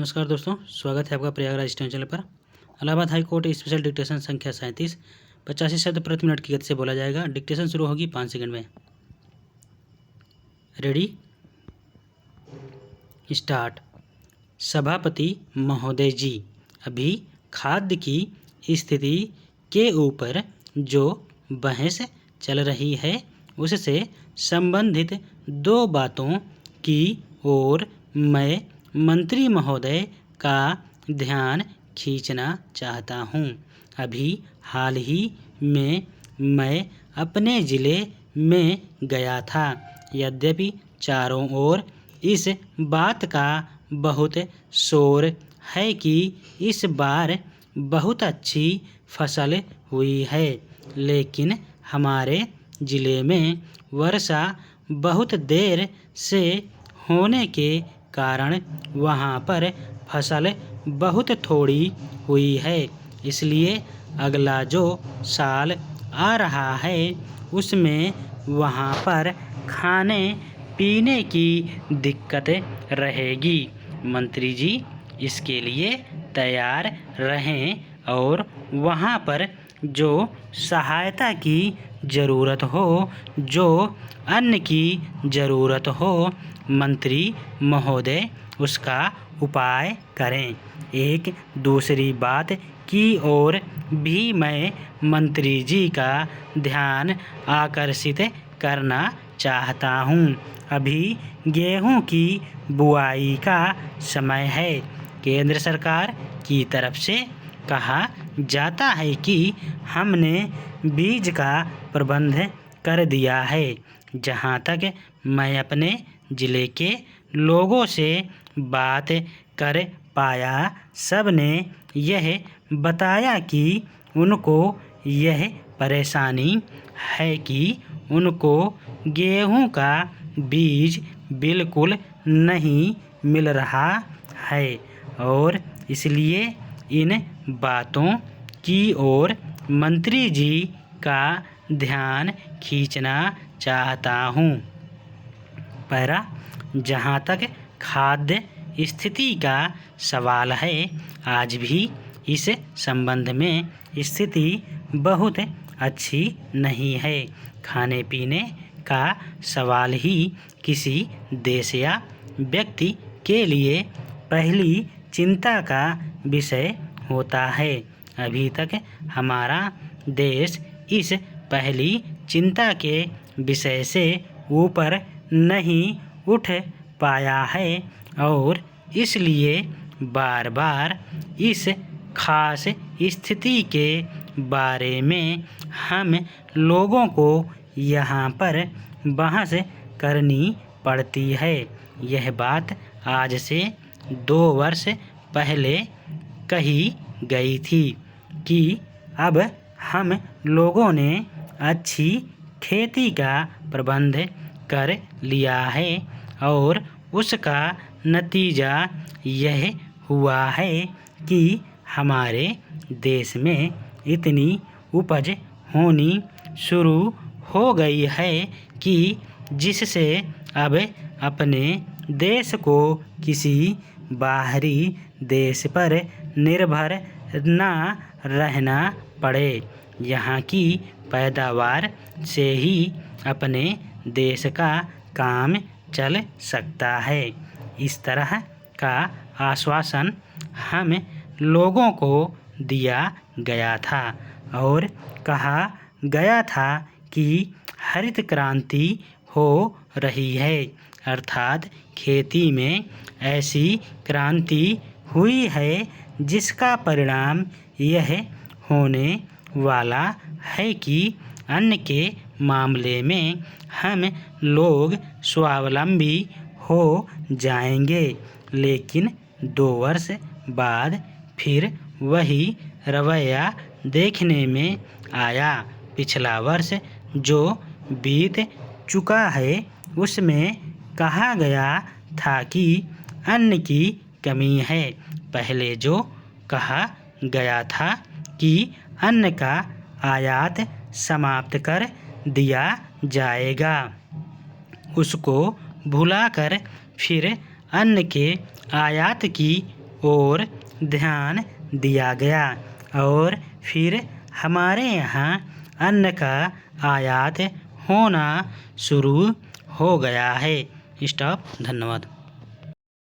नमस्कार दोस्तों, स्वागत है आपका प्रयागराज स्टडी चैनल पर। Allahabad high court special dictation संख्या 37 85 शब्द प्रति मिनट की गति से बोला जाएगा। डिक्टेशन शुरू होगी 5 सेकंड में। Ready, start. सभापति महोदय जी, अभी खाद्य की स्थिति के ऊपर जो बहस चल रही है उससे संबंधित दो बातों की ओर मैं मंत्री महोदय का ध्यान खींचना चाहता हूँ। अभी हाल ही में मैं अपने ज़िले में गया था। यद्यपि चारों ओर इस बात का बहुत शोर है कि इस बार बहुत अच्छी फसल हुई है, लेकिन हमारे ज़िले में वर्षा बहुत देर से होने के कारण वहाँ पर फसल बहुत थोड़ी हुई है। इसलिए अगला जो साल आ रहा है उसमें वहाँ पर खाने पीने की दिक्कत रहेगी। मंत्री जी इसके लिए तैयार रहें और वहाँ पर जो सहायता की ज़रूरत हो, जो अन्न की ज़रूरत हो, मंत्री महोदय उसका उपाय करें। एक दूसरी बात की ओर भी मैं मंत्री जी का ध्यान आकर्षित करना चाहता हूँ। अभी गेहूँ की बुआई का समय है। केंद्र सरकार की तरफ से कहा जाता है कि हमने बीज का प्रबंध कर दिया है। जहाँ तक मैं अपने ज़िले के लोगों से बात कर पाया, सब ने यह बताया कि उनको यह परेशानी है कि उनको गेहूं का बीज बिल्कुल नहीं मिल रहा है और इसलिए इन बातों की ओर मंत्री जी का ध्यान खींचना चाहता हूँ। पैरा, जहाँ तक खाद्य स्थिति का सवाल है, आज भी इस संबंध में स्थिति बहुत अच्छी नहीं है। खाने पीने का सवाल ही किसी देश या व्यक्ति के लिए पहली चिंता का विषय होता है। अभी तक हमारा देश इस पहली चिंता के विषय से ऊपर नहीं उठ पाया है और इसलिए बार बार इस खास स्थिति के बारे में हम लोगों को यहाँ पर बहस करनी पड़ती है। यह बात आज से 2 वर्ष पहले कही गई थी कि अब हम लोगों ने अच्छी खेती का प्रबंध कर लिया है और उसका नतीजा यह हुआ है कि हमारे देश में इतनी उपज होनी शुरू हो गई है कि जिससे अब अपने देश को किसी बाहरी देश पर निर्भर ना रहना पड़े। यहाँ की पैदावार से ही अपने देश का काम चल सकता है। इस तरह का आश्वासन हम लोगों को दिया गया था और कहा गया था कि हरित क्रांति हो रही है, अर्थात खेती में ऐसी क्रांति हुई है जिसका परिणाम यह होने वाला है कि अन्न के मामले में हम लोग स्वावलंबी हो जाएंगे। लेकिन 2 वर्ष बाद फिर वही रवैया देखने में आया। पिछला वर्ष जो बीत चुका है उसमें कहा गया था कि अन्न की कमी है। पहले जो कहा गया था कि अन्न का आयात समाप्त कर दिया जाएगा, उसको भुलाकर फिर अन्न के आयात की ओर ध्यान दिया गया और फिर हमारे यहाँ अन्न का आयात होना शुरू हो गया है। स्टॉप। धन्यवाद।